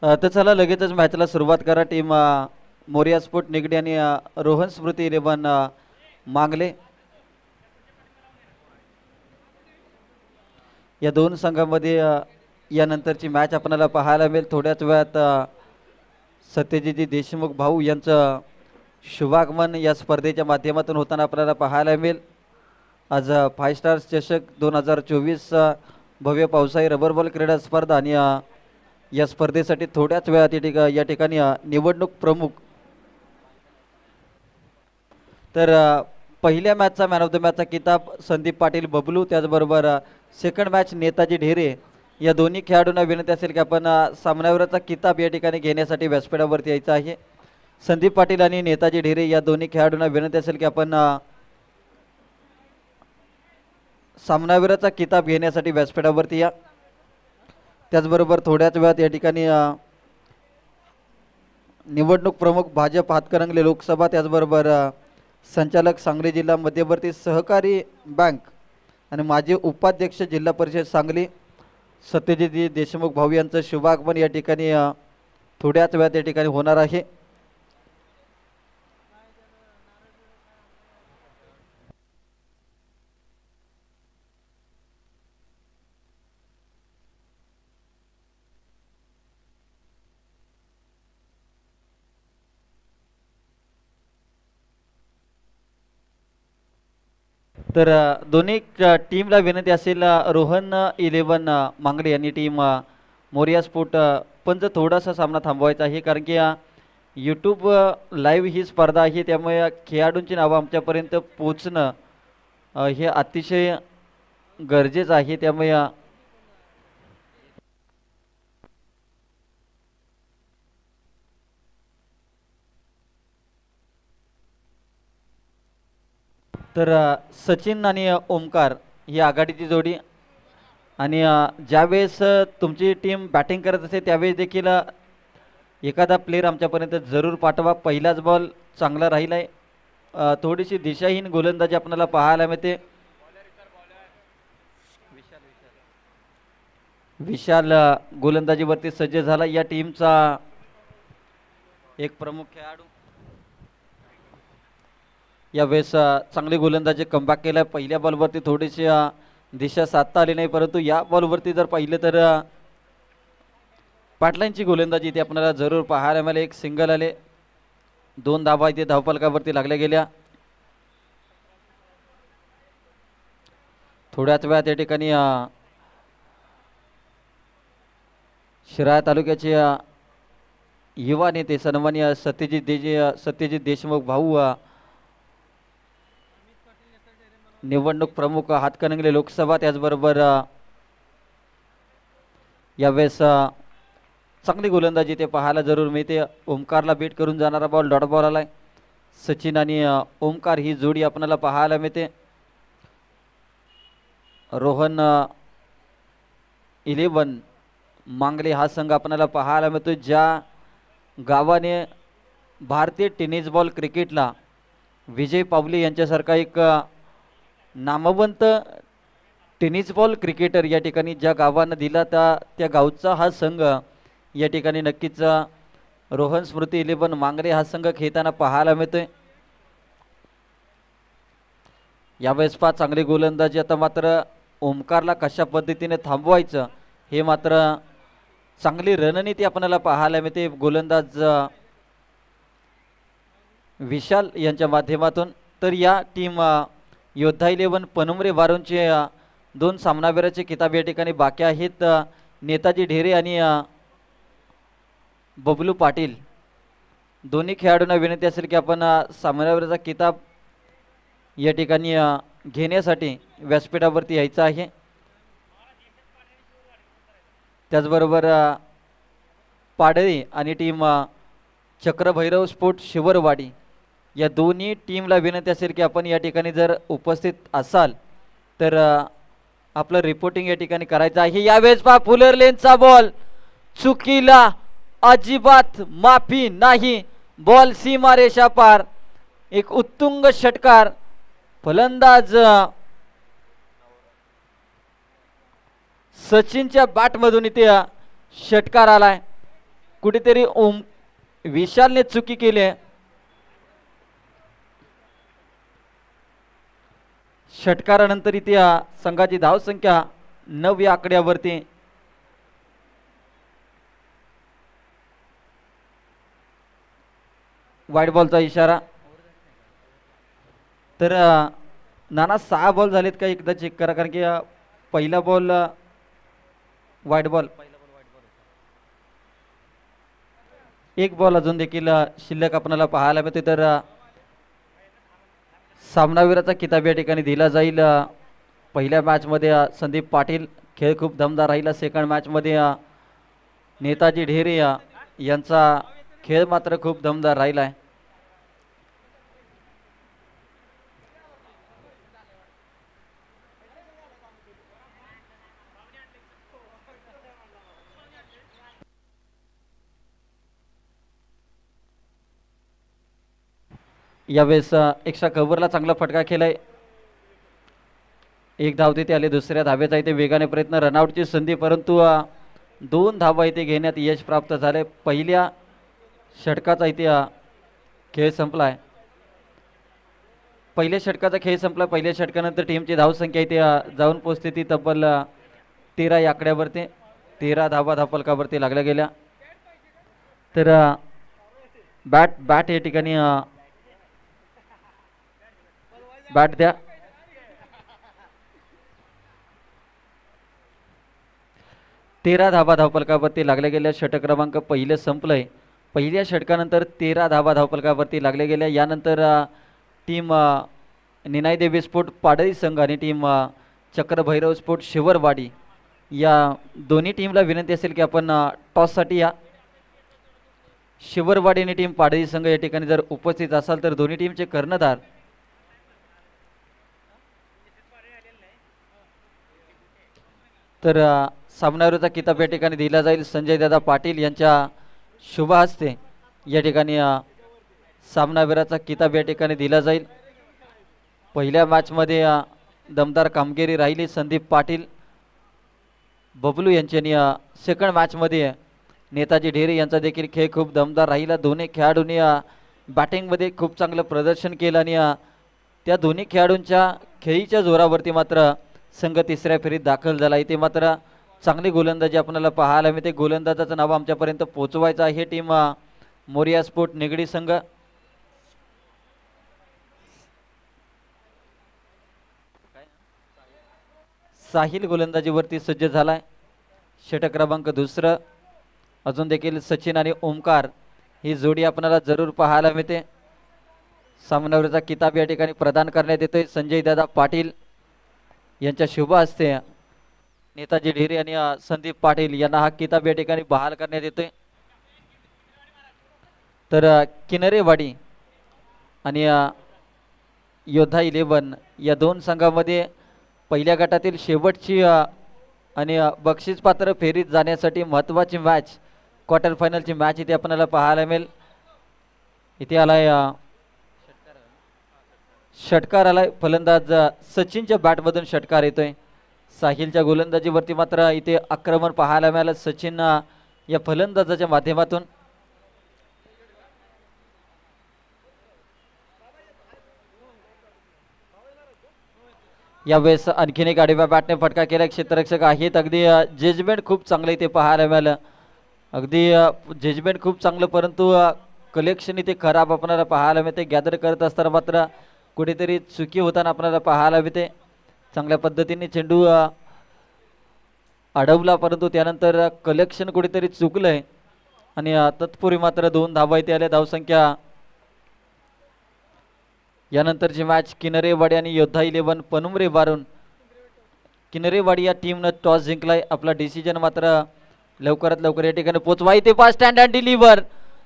तर चला लगेचच मॅचला सुरुवात करा. टीम मोरिया स्पोर्ट निगडी आणि रोहन स्मृती 11 मांगले या दोन संघांमध्ये यानंतरची मॅच आपल्याला पाहायला मिळेल. थोड्याच वेळात सत्यजित देशमुख भाऊ यांचं शुभागमन या स्पर्धेच्या माध्यमातून होताना आपल्याला पाहायला मिळेल. आज 5 स्टार्स चषक 2024 भव्य पावसाळी रबर बॉल क्रीडा स्पर्धा आणि या स्पर्धेसाठी थोड्याच वेळात या ठिकाणी निवडणूक प्रमुख तर पहिल्या मॅचचा मॅन ऑफ द मॅचचा किताब संदीप पाटील बबलू, त्याचबरोबर सेकंड मॅच नेताजी ढेरे या दोन्ही खेळाडूंना विनंती असेल की आपण सामन्यावरचा किताब या ठिकाणी घेण्यासाठी व्यासपीठावरती यायचं आहे. संदीप पाटील आणि नेताजी ढेरे या दोन्ही खेळाडूंना विनंती असेल की आपण सामनावीराचा किताब घेण्यासाठी व्यासपीठावरती या. त्याचबरोबर थोड्याच वेळात या ठिकाणी निवडणूक प्रमुख भाजप हातकणंगले लोकसभा, त्याचबरोबर संचालक सांगली जिल्हा मध्यवर्ती सहकारी बँक आणि माजी उपाध्यक्ष जिल्हा परिषद सांगली सत्यजित देशमुख भाऊ यांचं शुभागमन या ठिकाणी थोड्याच वेळात या ठिकाणी होणार आहे. तर दोन्ही टीमला विनंती असेल, रोहन 11 मांगडे यांनी टीम मोरिया स्पोर्ट पंच थोडासा सामना थांबवायचा आहे, कारण की यूट्यूब लाईव्ह ही स्पर्धा आहे, त्यामुळे खेळाडूंची नावं आमच्यापर्यंत पोचणं हे अतिशय गरजेचं आहे. त्यामुळे तर सचिन आणि ओमकार ही आघाडीची जोडी आणि ज्यावेळेस तुमची टीम बॅटिंग करत असते त्यावेळेस देखील एखादा प्लेअर आमच्यापर्यंत जरूर पाठवा. पहिलाच बॉल चांगला राहिला आहे. थोडीशी दिशाहीन गोलंदाजी आपल्याला पाहायला मिळते. विशाल गोलंदाजीवरती सज्ज झाला. या टीमचा एक प्रमुख खेळाडू यावेळेस चांगली गोलंदाजी कमबॅक केला. पहिल्या बॉलवरती थोडीशी दिशा साधता आली नाही, परंतु या बॉलवरती जर पाहिलं तर पाटलांची गोलंदाजी इथे आपल्याला जरूर पाहायला मिळाली. एक सिंगल आले, 2 धावा इथे धावफलकावरती लागल्या गेल्या. थोड्याच वेळात या ठिकाणी शिराळा तालुक्याचे युवा नेते सन्माननीय सत्यजित देशमुख भाऊ निवडणूक प्रमुख हातकणंगले लोकसभा, त्याचबरोबर यावेळेस चांगली गोलंदाजी ते पाहायला जरूर मिळते. ओमकारला बीट करून जाणारा बॉल डॉट बॉल आलाय. सचिन आणि ओमकार ही जोडी आपल्याला पाहायला मिळते. रोहन 11 मांगले हा संघ आपल्याला पाहायला मिळतो, ज्या गावाने भारतीय टेनिस बॉल क्रिकेटला विजय पावले यांच्यासारखा एक नामवंत टेनिस बॉल क्रिकेटर या ठिकाणी ज्या गावानं दिला त्या गावचा हा संघ या ठिकाणी नक्कीच रोहन स्मृती 11 मांगरे हा संघ खेळताना पाहायला मिळतोय. यावेळेस चांगली गोलंदाजी. आता मात्र ओमकारला कशा पद्धतीने थांबवायचं हे मात्र चांगली रणनीती आपल्याला पाहायला मिळते गोलंदाज विशाल यांच्या माध्यमातून. तर या टीम योद्धा 11 पनुमरे वारूंचे 2 सामनावीराचे किताब या ठिकाणी बाकी आहेत. नेताजी ढेरे आणि बबलू पाटील दोन्ही खेळाडूंना विनंती असेल की आपण सामनावीराचा किताब या ठिकाणी घेण्यासाठी व्यासपीठावरती यायचं आहे. त्याचबरोबर पाडळी आणि टीम चक्रभैरव स्पोर्ट शिवरवाडी या दोन्ही टीमला विनंती असेल की आपण या ठिकाणी जर उपस्थित असाल तर आपलं रिपोर्टिंग या ठिकाणी करायचं आहे. यावेळेस फुलर लेनचा बॉल चुकीला अजिबात माफी नाही. बॉल सीमारेषा पार. एक उत्तुंग षटकार. फलंदाज सचिनच्या बॅटमधून इथे षटकार आलाय. कुठेतरी विशालने चुकी केली आहे. षटकारानंतर इथे संघाची धावसंख्या 9 या आकड्यावरती. वाईट बॉलचा इशारा. तर नाना 6 बॉल झालेत का एकदा चेक करा, कारण की पहिला बॉल वाईट बॉल. एक बॉल अजून देखील शिल्लक आपल्याला पाहायला मिळते. तर सामनावीराचा किताब या ठिकाणी दिला जाईल. पहिल्या मॅचमध्ये संदीप पाटील खेळ खूप दमदार राहिला. सेकंड मॅचमध्ये नेताजी ढेरे यांचा खेळ मात्र खूप दमदार राहिला आहे. यावेळेस एक्स्ट्रा कव्हरला चांगला फटका केलाय. एक धाव तिथे आले. दुसऱ्या धावेचा इथे वेगाने प्रयत्न. रनआउटची संधी, परंतु 2 धावा इथे घेण्यात यश प्राप्त झाले. पहिल्या षटकाचा इथे खेळ संपलाय. पहिल्या षटकाचा खेळ संपला. पहिल्या षटकानंतर टीमची धावसंख्या इथे जाऊन पोहोचते ती तब्बल 13 या आकड्यावरती. 13 धावा धावफलकावरती लागल्या गेल्या. तर बॅट या ठिकाणी बॅट द्या. तेरा धावा धावफलकावरती लागल्या गेल्या. षटक क्रमांक पहिलं संपलंय. पहिल्या षटकानंतर 13 धावा धावफलकावरती लागल्या गेल्या. यानंतर टीम निनाई देवी स्पोर्ट पाडळी संघ आणि टीम चक्रभैरव स्पोर्ट शिवरवाडी या दोन्ही टीमला विनंती असेल की आपण टॉससाठी या. शिवरवाडी आणि टीम पाडळी संघ या ठिकाणी जर उपस्थित असाल तर दोन्ही टीमचे कर्णधार तर सामनावीराचा किताब या ठिकाणी दिला जाईल. संजय दादा पाटील यांच्या शुभ हस्ते या ठिकाणी सामनावीराचा किताब या ठिकाणी दिला जाईल. पहिल्या मॅचमध्ये दमदार कामगिरी राहिली संदीप पाटील बबलू यांची, आणि सेकंड मॅचमध्ये नेताजी ढेरे यांचा देखील खेळ खूप दमदार राहिला. दोन्ही खेळाडूंनी बॅटिंगमध्ये खूप चांगलं प्रदर्शन केलं आणि त्या दोन्ही खेळाडूंच्या खेळीच्या जोरावरती मात्र संघ तिसऱ्या फेरीत दाखल झाला. इथे मात्र चांगली गोलंदाजी आपल्याला पाहायला मिळते. गोलंदाजाचं नाव आमच्यापर्यंत पोहोचवायचं आहे. टीम मोरिया स्पोर्ट निगडी संघ. साहिल गोलंदाजीवरती सज्ज झालाय. षटक क्रमांक दुसरं. अजून देखील सचिन आणि ओमकार ही जोडी आपल्याला जरूर पाहायला मिळते. सामनावीराचा किताब या ठिकाणी प्रदान करण्यात येतोय. संजय दादा पाटील यांच्या शुभ हस्ते नेताजी ढेरे आणि संदीप पाटील यांना हा किताब या ठिकाणी बहाल करण्यात येतोय. तर किनरेवाडी आणि योद्धा 11 या दोन संघामध्ये पहिल्या गटातील शेवटची आणि बक्षीस पात्र फेरीत जाण्यासाठी महत्त्वाची मॅच, क्वार्टर फायनलची मॅच इथे आपल्याला पाहायला मिळेल. इथे आलाय षटकार आलाय. फलंदाज सचिनच्या बॅटमधून षटकार येतोय. साहिलच्या गोलंदाजीवरती मात्र इथे आक्रमण पाहायला मिळालं सचिन या फलंदाजाच्या माध्यमातून. यावेळेस आणखीन एक आडव्या बॅटने फटका केला. क्षेत्ररक्षक आहेत. अगदी जजमेंट खूप चांगलं इथे पाहायला मिळालं. अगदी जजमेंट खूप चांगलं, परंतु कलेक्शन इथे खराब आपल्याला पाहायला मिळते. गॅदर करत असताना मात्र कुठेतरी चुकी होताना आपल्याला पाहायला मिळते. चांगल्या पद्धतीने चेंडू अडवला, परंतु त्यानंतर कलेक्शन कुठेतरी चुकलंय आणि तत्पूर्वी मात्र 2 धावा इथे आल्या. धावसंख्या यानंतरची मॅच किनरेवाडी आणि योद्धा 11 पनुमरे बारून. किनरेवाडी या टीमनं टॉस जिंकलाय. आपला डिसिजन मात्र लवकरात लवकर या ठिकाणी पोहोचवा. इथे पास स्टँड अँड डिलिव्हर,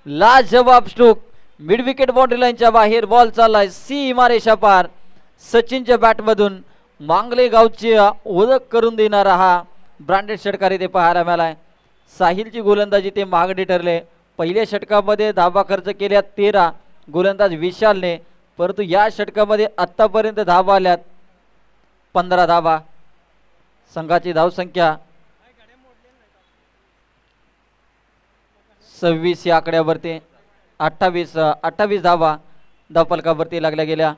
लाजवाब स्ट्रोक, मिड विकेट बाउंड्री लाईनच्या बाहेर बॉल चाललाय सीमा रेषा पार. सचिनच्या बॅटमधून मांगले गावची ओळख करून देणारा हा ब्रँडेड षटकार इथे पाहायला मिळालाय. साहिलची गोलंदाजी ते महागडी ठरले. पहिल्या षटकामध्ये धावा खर्च केल्या 13 गोलंदाज विशालने, परंतु या षटकामध्ये आतापर्यंत धावा आल्यात 15 धावा. संघाची धावसंख्या 26 या आकड्यावरती 28 धावा धावफलकावरती लागल्या गेल्या.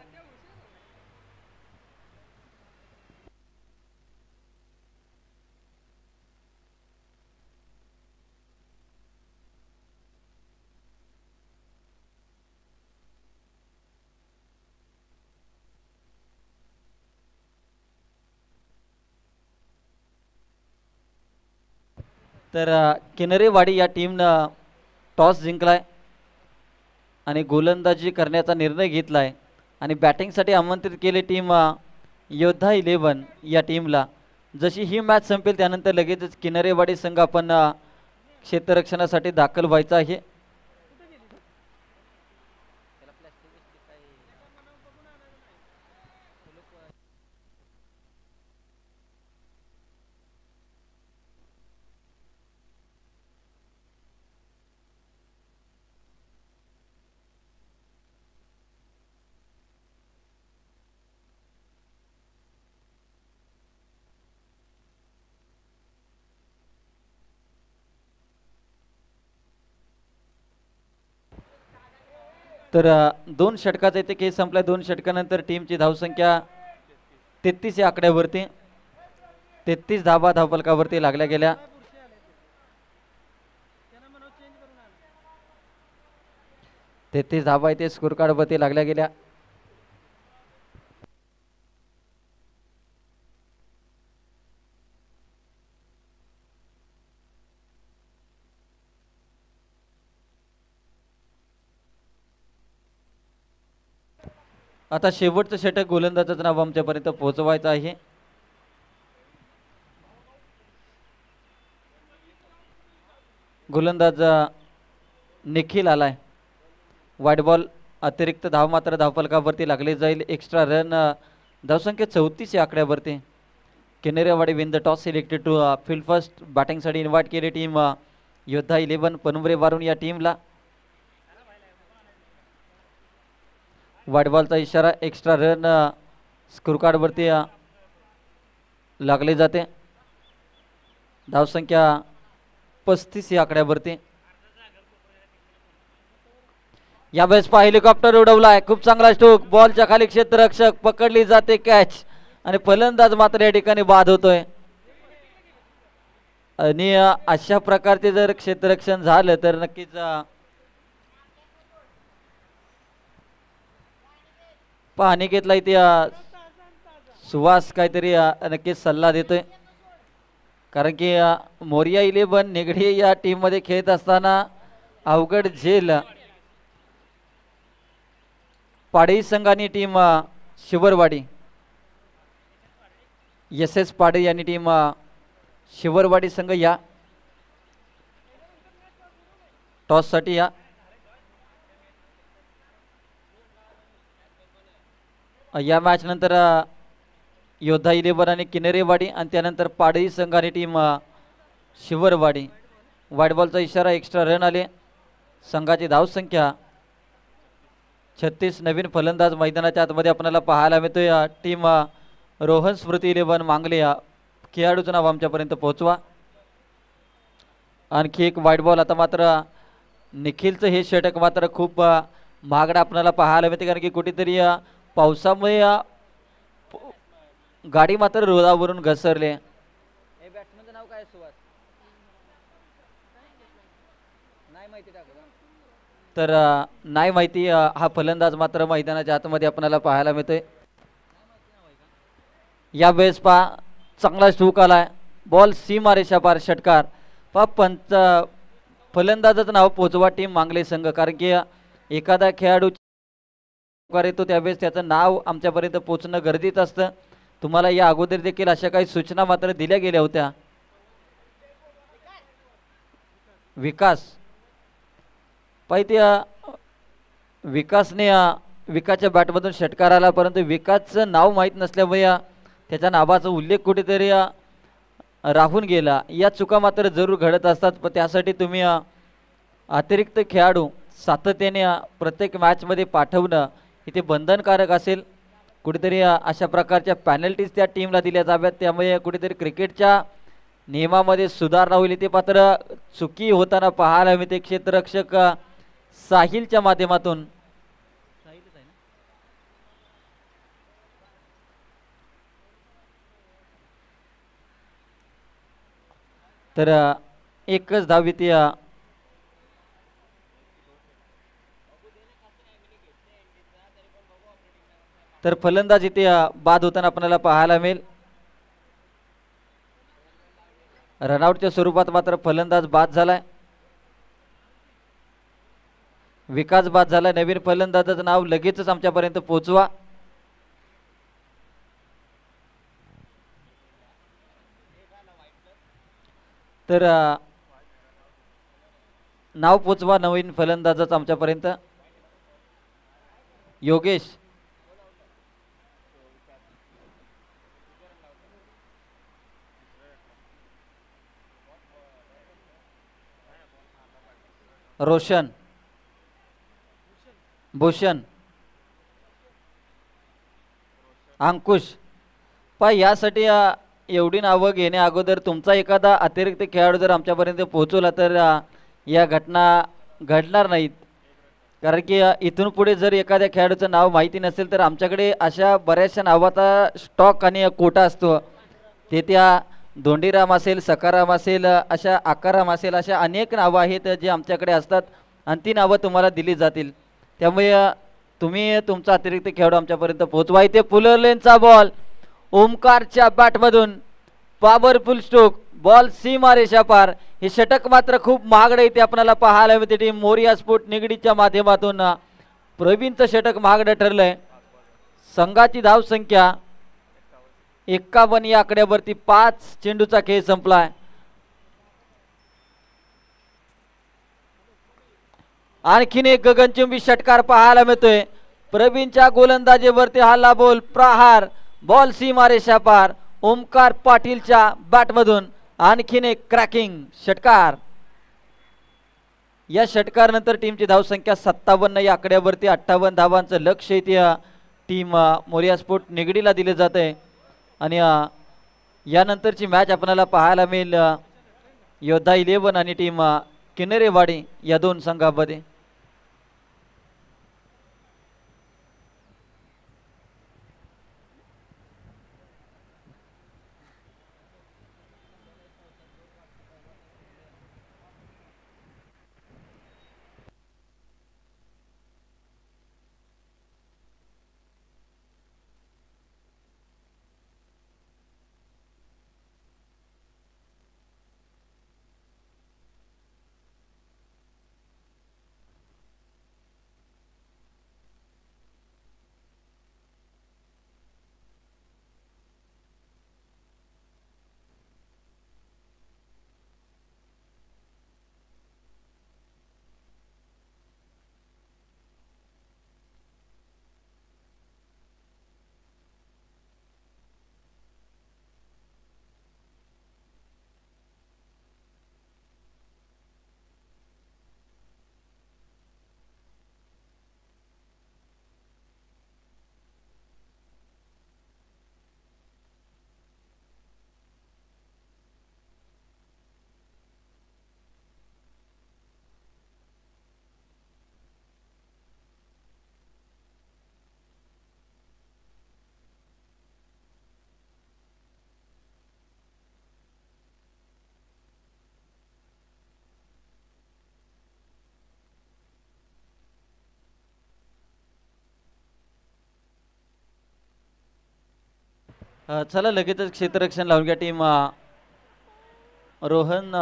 तर किनरेवाडी या टीमनं टॉस जिंकलाय आणि गोलंदाजी करण्याचा निर्णय घेतलाय आणि बॅटिंगसाठी आमंत्रित केले टीम योद्धा 11 या टीमला. जशी ही मॅच संपेल त्यानंतर लगेचच किनरेवाडी संघ आपण क्षेत्ररक्षणासाठी दाखल व्हायचा आहे. तर 2 षटकाचा इथे खेळ संपला. 2 षटकानंतर टीमची धावसंख्या 33 या आकड्यावरती 33 धावा धावफलकावरती लागल्या गेल्या. तेहतीस धावा इथे स्कोर कार्ड वरती लागल्या गेल्या. आता शेवटचं षटक गोलंदाजाचं नाव आमच्यापर्यंत पोहोचवायचं आहे. गोलंदाज निखिल आलाय. वाईट बॉल अतिरिक्त धाव मात्र धावफलकावरती लागले जाईल. एक्स्ट्रा रन धावसंख्या 34 या आकड्यावरती. Kinrewadi win the toss selected to field first. बॅटिंगसाठी इन्व्हाइट केली टीम योद्धा 11 पनुमरे वारून या टीमला. वाईट बॉलचा इशारा. एक्स्ट्रा रन स्कोर कार्ड वरती लागले जाते. धावसंख्या 35 या आकड्यावरती. यावेळेस हेलिकॉप्टर उडवलाय. खूप चांगला स्ट्रोक. बॉलच्या खाली क्षेत्ररक्षक पकडली जाते कॅच आणि फलंदाज मात्र या ठिकाणी बाद होतोय. आणि अशा प्रकारचे जर क्षेत्ररक्षण झालं तर नक्कीच पाहणी घेतला इथे सुहास काहीतरी नक्कीच सल्ला देतोय. कारण की मोरिया 11 निगडी या टीम मध्ये खेळत असताना अवघड झेल पाडे संघानी टीम शिवरवाडी SS पाडे यांनी टीम शिवरवाडी संघ या टॉस साठी या मॅच नंतर योद्धा 11 आणि किनरेवाडी आणि त्यानंतर पाडळी संघ आणि टीम शिवरवाडी. वाईट बॉलचा इशारा. एक्स्ट्रा रन आले. संघाची धावसंख्या 36. नवीन फलंदाज मैदानाच्या आतमध्ये आपल्याला पाहायला मिळतोय. टीम रोहन स्मृती 11 मांगले या खेळाडूचं नाव आमच्यापर्यंत पोहोचवा. आणखी एक वाईट बॉल. आता मात्र निखिलचं हे षटक मात्र खूप महागडं आपल्याला पाहायला मिळते. कारण की कुठेतरी पावसामुळे गाडी मात्र रोडावरून घसरले. बॅट्समनचं नाव काय? सुहास नाही माहिती. तर नाही माहिती. हा फलंदाज मात्र मैदानाच्या आतमध्ये आपल्याला पाहायला मिळतोय. यावेळेस चांगला स्ट्रोक आलाय. बॉल सीमा रेषा पार षटकार. फलंदाजाचं नाव पोहोचवा टीम मांगले संघ. कारण की एखादा खेळाडू येतो त्यावेळेस त्याचं नाव आमच्यापर्यंत पोहोचणं गरजेचं असतं. तुम्हाला या अगोदर देखील अशा काही सूचना मात्र दिल्या गेल्या होत्या. विकास पाहिजे विकासने विकासच्या बॅटमधून षटकार आला. परंतु विकासचं नाव माहीत नसल्यामुळे त्याच्या नावाचा उल्लेख कुठेतरी राहून गेला. या चुका मात्र जरूर घडत असतात. पण त्यासाठी तुम्ही अतिरिक्त खेळाडू सातत्याने प्रत्येक मॅचमध्ये पाठवणं इथे बंधनकारक असेल. कुठेतरी अशा प्रकारच्या पॅनल्टीज त्या टीमला दिल्या जाव्यात. त्यामुळे कुठेतरी क्रिकेटच्या नियमामध्ये सुधारणा होईल ते पात्र चुकी होताना पाहायला मिळते. क्षेत्ररक्षक साहिलच्या माध्यमातून तर एकच धावितीय तर फलंदाज इथे बाद होताना आपल्याला पाहायला मिळेल. रनआउटच्या स्वरूपात मात्र फलंदाज बाद झालाय. विकास बाद झालाय. नवीन फलंदाजाचं नाव लगेचच आमच्यापर्यंत पोहोचवा. तर नाव पोचवा नवीन फलंदाजाचं आमच्यापर्यंत. योगेश रोशन भूषण अंकुश पाय यासाठी एवढी नावं घेण्या अगोदर तुमचा एखादा अतिरिक्त खेळाडू जर आमच्यापर्यंत पोहोचवला तर या घटना घडणार नाहीत. कारण की इथून पुढे जर एखाद्या खेळाडूचं नाव माहिती नसेल तर आमच्याकडे अशा बऱ्याचशा नावाचा स्टॉक आणि कोटा असतो. ते त्या धोंडीराम असेल, सकाराम असेल, अशा आकाराम असेल, अशा अनेक नावं आहेत जे आमच्याकडे असतात आणि ती नावं तुम्हाला दिली जातील. त्यामुळे तुम्ही तुमचा अतिरिक्त खेळाडू आमच्यापर्यंत पोहोचवा. इथे पुलरलेनचा बॉल ओमकारच्या बॅटमधून पॉवरफुल स्ट्रोक बॉल सीमा रेषा पार. हे षटक मात्र खूप महागडे इथे आपल्याला पाहायला मिळते. टीम मोरिया स्पोर्ट निगडीच्या माध्यमातून प्रवीणचं षटक महागडं ठरलंय. संघाची धाव संख्या 51 या आकड्यावरती 5 चेंडूचा खेळ संपलाय. आणखीन एक गगनचुंबी षटकार पाहायला मिळतोय. प्रवीणच्या गोलंदाजीवरती हल्ला बोल प्रहार बॉल सीमा रेषा पार. ओमकार पाटीलच्या बॅटमधून आणखीन एक क्रॅकिंग षटकार. या षटकारानंतर टीमची धावसंख्या 57 या आकड्यावरती 58 धावांचं लक्ष इथे टीम मोरिया स्पोर्ट निगडीला दिले जाते. आणि यानंतरची मॅच आपल्याला पाहायला मिळेल योद्धा 11 आणि टीम किनरेवाडी या दोन संघांमध्ये. चला लगेचच क्षेत्ररक्षण लावून घ्या. टीम रोहन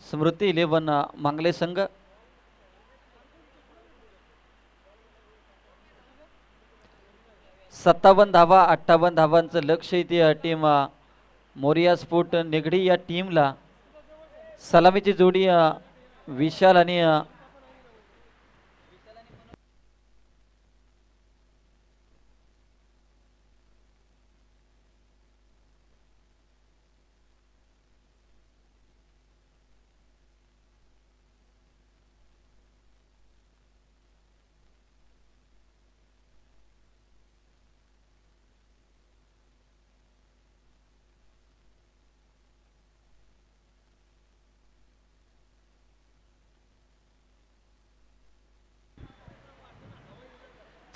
स्मृती 11 मांगले संघ. सत्तावन्न धावा 58 धावांचं लक्ष इथे टीम मोरिया स्पोर्ट निगडी या टीमला. सलामीची जोडी विशाल आणि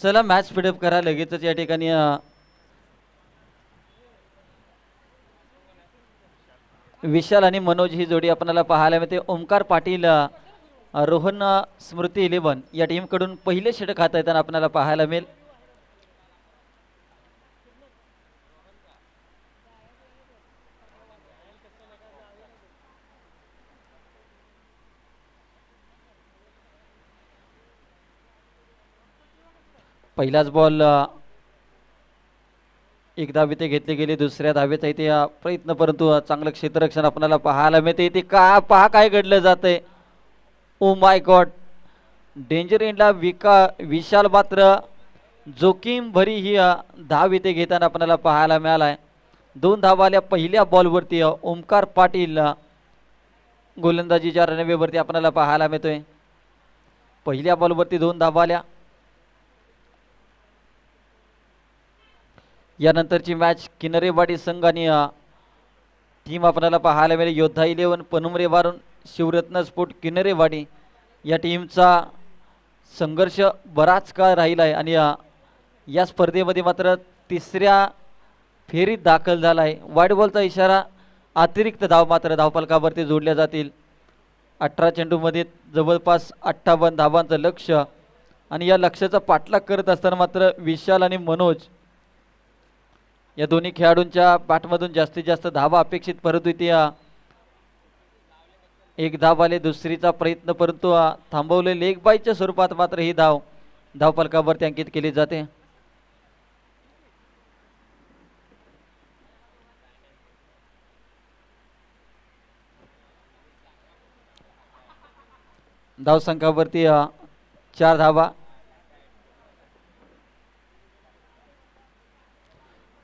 चला मॅच स्पीडअप करा लगेचच या ठिकाणी विशाल आणि मनोज ही जोडी आपल्याला पाहायला मिळते. ओमकार पाटील रोहन स्मृती 11 या टीम कडून पहिले षटक हात येताना आपल्याला पाहायला मिळेल. पहिलाच बॉल एक धाव इथे घेतली गेली. दुसऱ्या धावेचा इथे प्रयत्न परंतु चांगलं क्षेत्ररक्षण आपल्याला पाहायला मिळते. इथे का पहा काय घडलं जातंय. ओ माय गॉड डेंजर एंडला विशाल मात्र जोखीम भरी ही धाव इथे घेताना आपल्याला पाहायला मिळालाय. 2 धावा आल्या पहिल्या बॉलवरती. ओमकार पाटील गोलंदाजीच्या रणवेवरती आपल्याला पाहायला मिळतोय. पहिल्या बॉलवरती 2 धावा आल्या. यानंतरची मॅच किनरेवाडी संघ आणि टीम आपल्याला पाहायला मिळेल. योद्धा 11 पनुमरेवारून शिवरत्न स्पोर्ट किनरेवाडी या टीमचा संघर्ष बराच काळ राहिला आहे आणि या स्पर्धेमध्ये मात्र तिसऱ्या फेरीत दाखल झाला आहे. वाईड बॉलचा इशारा. अतिरिक्त धाव मात्र धावफलकावरती जोडल्या जातील. 18 चेंडूमध्ये जवळपास 58 धावांचं लक्ष्य आणि या लक्ष्याचा पाठलाग करत असताना मात्र विशाल आणि मनोज या दोन्ही खेळाडूंच्या बॅटमधून जास्तीत जास्त धावा अपेक्षित, परंतु इथे एक धाव आले. दुसरीचा प्रयत्न परंतु थांबवले. लेग बायच्या स्वरूपात मात्र ही धावफलकावरती अंकित केली जाते. धावसंख्यावरती 4 धावा.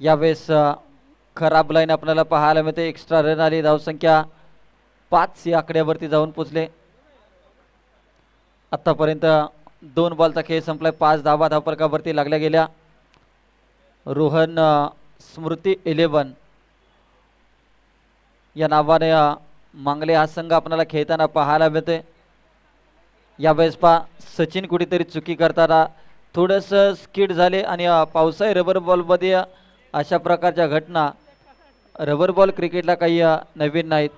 यावेळेस खराब लाईन आपल्याला पाहायला मिळते. एक्स्ट्रा रन आली. धावसंख्या 5 या आकड्यावरती जाऊन पोचले. आतापर्यंत 2 बॉलचा खेळ संपलाय. 5 धावा धावफलकावरती लागल्या गेल्या. रोहन स्मृती 11 या नावाने मांगले हा संघ आपल्याला खेळताना पाहायला मिळते. यावेळेस सचिन कुठेतरी चुकी करताना थोडंसं स्किड झाले आणि पावसाळी रबर बॉलमध्ये अशा प्रकारच्या घटना रबर बॉल क्रिकेटला काही नवीन नाहीत.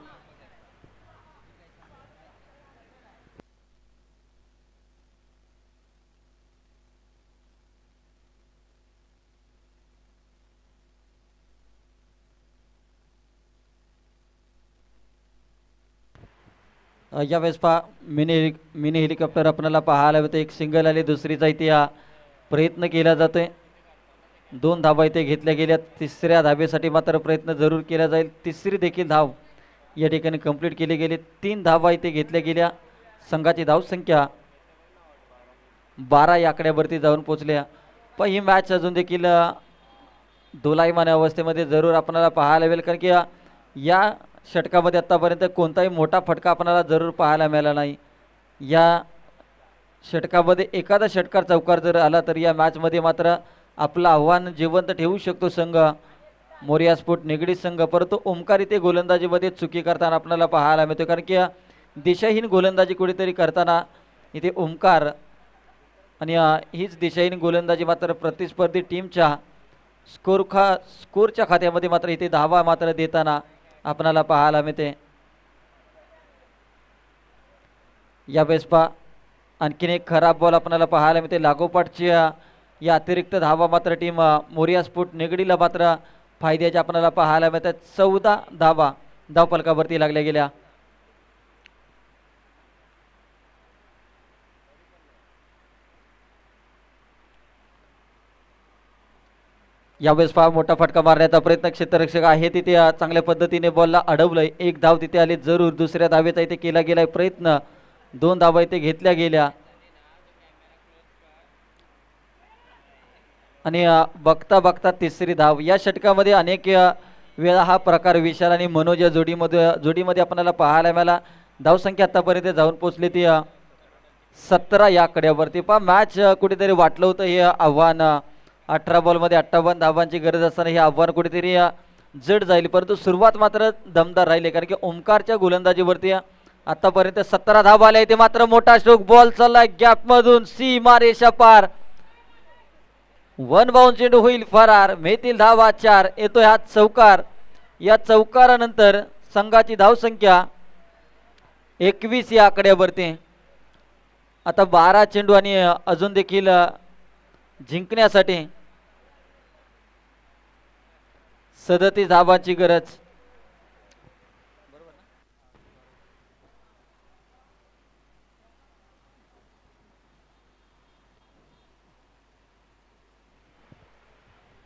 यावेळेस मिनी हेलिकॉप्टर आपल्याला पाहायला मिळते. एक सिंगल आले. दुसरीचा इथे प्रयत्न केला जातोय. 2 धावा इथे घेतल्या गेल्या. तिसऱ्या धावेसाठी मात्र प्रयत्न जरूर केला जाईल. तिसरी देखील धाव या ठिकाणी कंप्लीट केली गेली. 3 धावा इथे घेतल्या गेल्या. संघाची धावसंख्या 12 या आकड्यावरती जाऊन पोचल्या. पण ही मॅच अजून देखील दोलायमान अवस्थेमध्ये जरूर आपल्याला पाहायला मिळेल, कारण की या षटकामध्ये आतापर्यंत कोणताही मोठा फटका आपल्याला जरूर पाहायला मिळाला नाही. या षटकामध्ये एखादा षटकार चौकार जर आला तर या मॅचमध्ये मात्र आपलं आव्हान जिवंत ठेवू शकतो संघ मोरिया स्पोर्ट निगडी संघ. परंतु ओमकार इथे गोलंदाजीमध्ये चुकी करताना आपल्याला पाहायला मिळतो, कारण की दिशाहीन गोलंदाजी कुठेतरी करताना इथे ओमकार आणि हीच दिशाहीन गोलंदाजी मात्र प्रतिस्पर्धी टीमच्या स्कोरच्या खात्यामध्ये मात्र इथे धावा मात्र देताना आपल्याला पाहायला मिळते. यावेळेस आणखीन एक खराब बॉल आपल्याला पाहायला मिळते. लागोपाठच्या या अतिरिक्त धावा मात्र टीम मोरिया स्पोर्ट निगडीला मात्र फायद्याच्या आपल्याला पाहायला मिळतात. 14 धावा धावफलकावरती लागल्या गेल्या. यावेळेस मोठा फटका मारण्याचा प्रयत्न क्षेत्ररक्षक आहे तिथे चांगल्या पद्धतीने बॉलला अडवलंय. 1 धाव तिथे आली जरूर. दुसऱ्या धावेचा इथे केला गेलाय प्रयत्न. 2 धावा इथे घेतल्या गेल्या आणि बघता बघता तिसरी धाव. या षटकामध्ये अनेक वेळा हा प्रकार विशाल आणि मनोज या जोडीमध्ये आपल्याला पाहायला मिळाला. धावसंख्या आतापर्यंत जाऊन पोचली ती 17 या आकड्यावरती. मॅच कुठेतरी वाटलं होतं हे आव्हान 18 बॉलमध्ये 58 धावांची गरज असताना हे आव्हान कुठेतरी जड जाईल, परंतु सुरुवात मात्र दमदार राहिली, कारण की ओमकारच्या गोलंदाजीवरती आतापर्यंत 17 धावा आल्या. इथे मात्र मोठा स्ट्रोक. बॉल चाललाय गॅप मधून सीमारेषा पार. वन बाउंड चेंडू होईल फरार. मिळतील धावा 4. येतोय हा चौकार. या चौकारानंतर संघाची धावसंख्या 21 या आकड्यावरती. आता 12 चेंडू आणि अजून देखील जिंकण्यासाठी 37 धावांची गरज.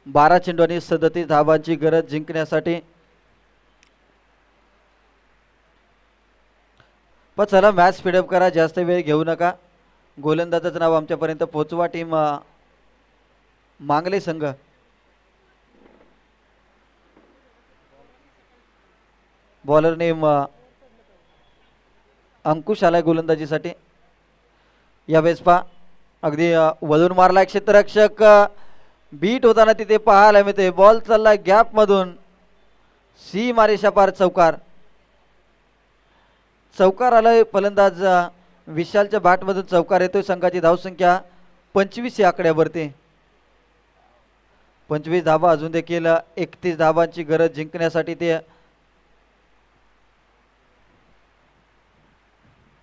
12 चेंडू आणि 37 धावांची गरज जिंकण्यासाठी. पण चला मॅच स्पीडअप करा, जास्त वेळ घेऊ नका. गोलंदाजाचं नाव आमच्यापर्यंत पोहोचवा. टीम मांगले संघ. बॉलर नेम अंकुश आलाय गोलंदाजीसाठी. यावेळेस पहा अगदी वळून मारला क्षेत्ररक्षक. बीट होताना तिथे पाहायला मिळते. बॉल चालला गॅप मधून. सी मारेशा पार चौकार. चौकार आलाय. फलंदाज विशालच्या बॅटमधून चौकार येतोय. संघाची धावसंख्या 25 या आकड्यावरती. 25 धावा. अजून देखील 31 धावांची गरज जिंकण्यासाठी. ते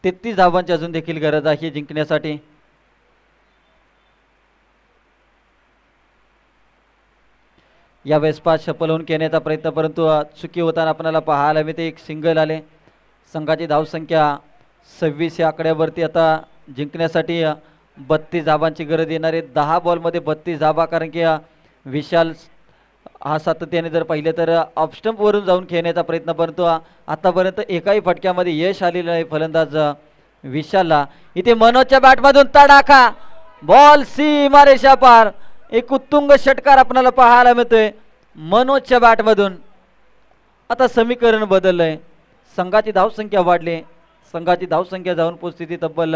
33 धावांची अजून देखील गरज आहे जिंकण्यासाठी. यावेळेस 5 शपलवून घेण्याचा प्रयत्न, परंतु चुकी होताना आपल्याला पाहायला मिळते. एक सिंगल आले. संघाची धावसंख्या 26 या आकड्यावरती. आता जिंकण्यासाठी 32 धावांची गरज येणार आहे. 10 बॉलमध्ये 32 धावा. कारण की विशाल हा सातत्याने जर पाहिले तर ऑफस्टंप वरून जाऊन खेळण्याचा प्रयत्न, परंतु आतापर्यंत एकाही फटक्यामध्ये यश आलेलं आहे फलंदाज विशालला. इथे मनोजच्या बॅटमधून तडाखा. बॉल सी मारेशा पार. एक उत्तुंग षटकार आपल्याला पाहायला मिळतोय मनोजच्या बॅटमधून. आता समीकरण बदललंय. संघाची धावसंख्या वाढली. संघाची धावसंख्या जाऊन पोहोचते ती तब्बल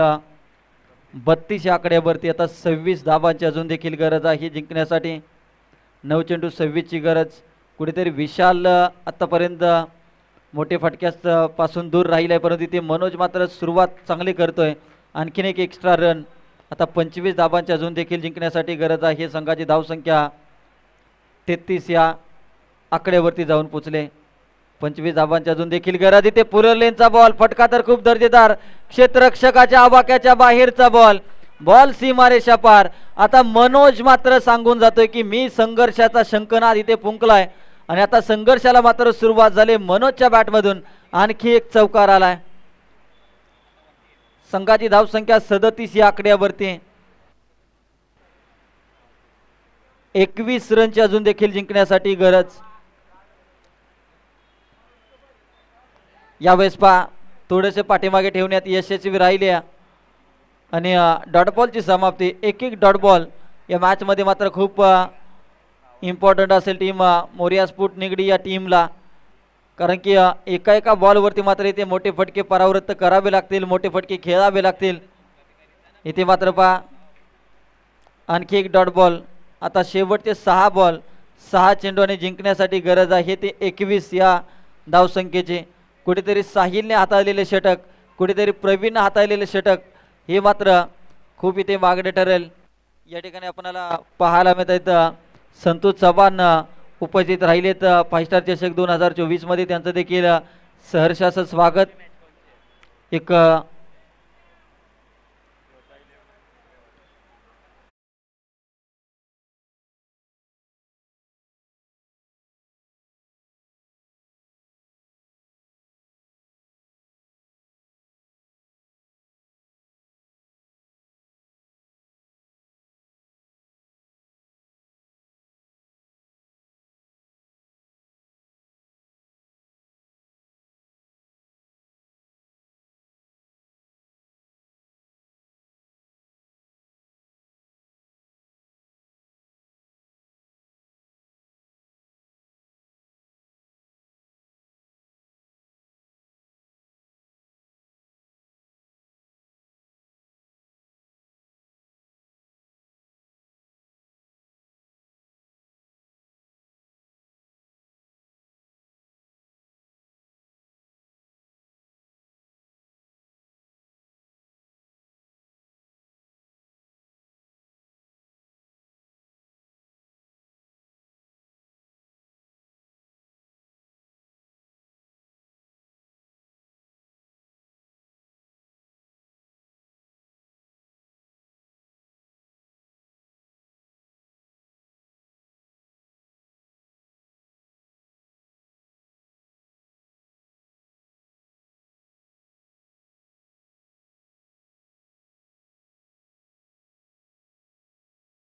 32 या आकड्यावरती. आता 26 धावांची अजून देखील गरज आहे जिंकण्यासाठी. 9 चेंडू 26 ची गरज. कुठेतरी विशाल आतापर्यंत मोठे फटक्यास पासून दूर राहिलाय, परंतु इथे मनोज मात्र सुरुवात चांगली करतोय. आणखीन एक एक्स्ट्रा रन. आता 25 धावांची अजून देखील जिंकण्यासाठी गरज आहे. संघाची धावसंख्या 33 या आकड्यावरती जाऊन पोचले. 25 धावांची अजून देखील गरज. इथे पुरलेनचा बॉल. फटका तर खूप दर्जेदार. क्षेत्ररक्षकाच्या आवाक्याच्या बाहेरचा बॉल. बॉल सीमारेषा पार. आता मनोज मात्र सांगून जातोय की मी संघर्षाचा शंखनाद इथे फुंकलाय. आणि आता संघर्षाला मात्र सुरुवात झाली. मनोजच्या बॅटमधून आणखी एक चौकार आलाय. संघाची धावसंख्या 37 या आकड्यावरती. 21 रनची अजून देखील जिंकण्यासाठी गरज. यावेळेस पहा थोडेसे पाठीमागे ठेवण्यात यशस्वी राहिले आणि डॉट बॉलची समाप्ती. एक डॉट बॉल या मॅच मध्ये मात्र खूप इम्पॉर्टंट असेल टीम मोरिया स्पोर्ट निगडी या टीमला. कारण की एका बॉलवरती मात्र इथे मोठे फटके परावृत्त करावे लागतील. मोठे फटके खेळावे लागतील. इथे मात्र पहा आणखी एक डॉट बॉल. आता शेवटचे 6 बॉल 6 चेंडूने जिंकण्यासाठी गरज आहे ते 21 या धावसंख्येचे. कुठेतरी साहिलने हाताळलेले षटक, कुठेतरी प्रवीणने हाताळलेले षटक हे मात्र खूप इथे मागणे ठरेल. या ठिकाणी आपल्याला पाहायला मिळत आहेत संतोष चव्हाण उपस्थित राहिलेत 5 स्टार चषक 2024 मध्ये. त्यांचं देखील सहर्ष असं स्वागत. एक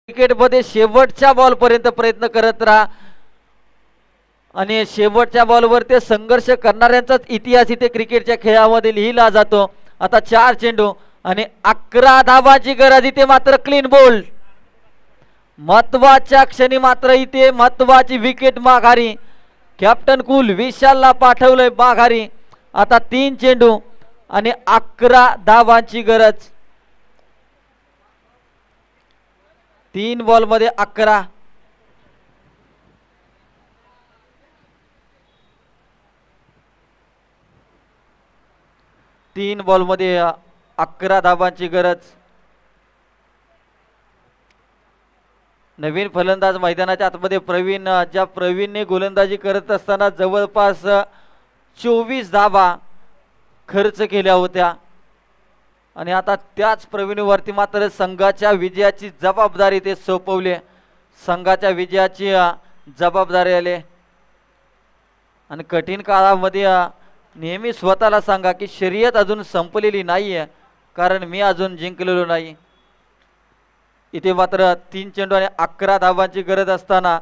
क्रिकेटमध्ये शेवटच्या बॉल पर्यंत प्रयत्न करत राहा आणि शेवटच्या बॉलवर ते संघर्ष करणाऱ्यांचाच इतिहास इथे क्रिकेटच्या खेळामध्ये लिहिला जातो. आता 4 चेंडू आणि 11 धावांची गरज इथे मात्र क्लीन बोल्ड. महत्वाच्या क्षणी मात्र इथे महत्वाची विकेट माघारी. कॅप्टन कुल विशालला पाठवलंय माघारी. आता 3 चेंडू आणि 11 धावांची गरज. 3 बॉल मध्ये 11. तीन बॉल मध्ये 11 धावांची गरज. नवीन फलंदाज मैदानाच्या आतमध्ये प्रवीण. ज्या प्रवीणने गोलंदाजी करत असताना जवळपास 24 धावा खर्च केल्या होत्या आणि आता त्याच प्रवीणवरती मात्र संघाच्या विजयाची जबाबदारी ते सोपवली. संघाच्या विजयाची जबाबदारी आली आणि कठीण काळामध्ये नेहमी स्वतःला सांगा की शर्यत अजून संपलेली नाहीये, कारण मी अजून जिंकलेलो नाही. इथे मात्र 3 चेंडू आणि 11 धावांची गरज असताना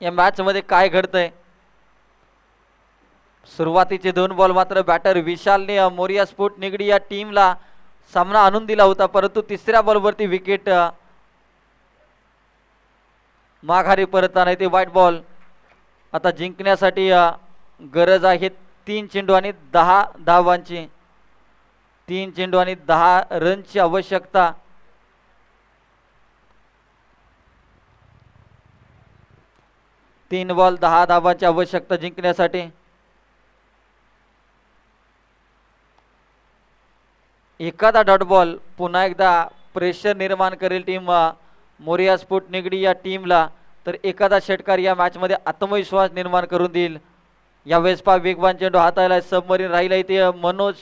या मॅच मध्ये काय घडतंय. सुरुवातीचे 2 बॉल मात्र बॅटर विशालने मोरिया स्पोर्ट निगडी या टीमला सामना आणून दिला होता, परंतु तिसऱ्या बॉलवरती विकेट माघारी परतताना इथे व्हाईट बॉल. आता जिंकण्यासाठी गरज आहे 3 चेंडू आणि 10 धावांची. 3 चेंडू आणि 10 रनची आवश्यकता. तीन बॉल 10 धावांची आवश्यकता जिंकण्यासाठी. एखादा डॉट बॉल पुन्हा एकदा प्रेशर निर्माण करेल टीम मोरिया स्पोर्ट निगडी या टीमला, तर एखादा षटकार या मॅच मध्ये आत्मविश्वास निर्माण करून देईल. यावेळेस वेगवान चेंडू हाताळला. सबमरीन राहिला इथे. मनोज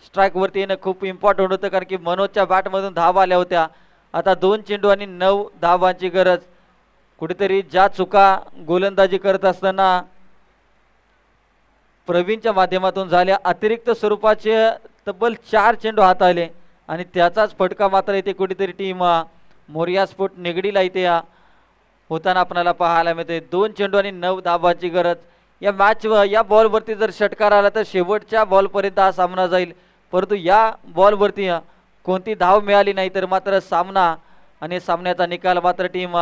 स्ट्राईक वरती येणं खूप इम्पॉर्टंट होतं, कारण की मनोजच्या बॅटमधून धावा आल्या होत्या. आता 2 चेंडू आणि 9 धावांची गरज. कुठेतरी ज्या चुका गोलंदाजी करत असताना प्रवीणच्या माध्यमातून झाल्या, अतिरिक्त स्वरूपाचे तब्बल 4 चेंडू हाताळले आणि त्याचाच फटका मात्र इथे कुठेतरी टीम मोरिया स्पोर्ट निगडीला इथे होताना आपल्याला पाहायला मिळते. 2 चेंडू आणि 9 धावांची गरज. या मॅच या बॉलवरती जर षटकार आला तर शेवटच्या बॉलपर्यंत हा सामना जाईल, परंतु या बॉलवरती कोणती धाव मिळाली नाही तर मात्र सामना आणि सामन्याचा निकाल मात्र टीम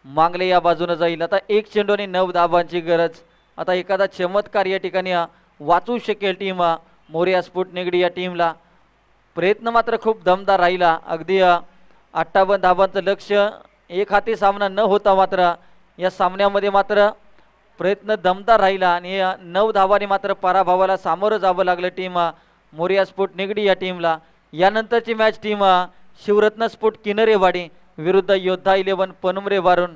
मांगले या बाजूने जाईल. आता 1 चेंडू आणि 9 धावांची गरज. आता एखादा चमत्कार या ठिकाणी वाचू शकेल टीम मोरिया स्पोर्ट निगडी या टीमला. प्रयत्न मात्र खूप दमदार राहिला. अगदी 58 धावांचं लक्ष एक हाती सामना न होता मात्र या सामन्यामध्ये मात्र प्रयत्न दमदार राहिला आणि 9 धावांनी मात्र पराभवाला सामोरं जावं लागलं टीम मोरिया स्पोर्ट निगडी या टीमला. यानंतरची मॅच टीम शिवरत्न स्पोर्ट किनरेवाडी विरुद्ध योद्धा 11 पनुमरे वारून.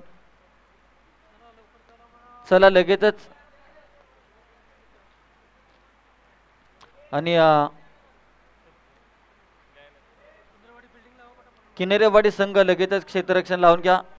चला लगेचच आणि किनरेवाडी संघ लगेचच क्षेत्ररक्षण लावून घ्या.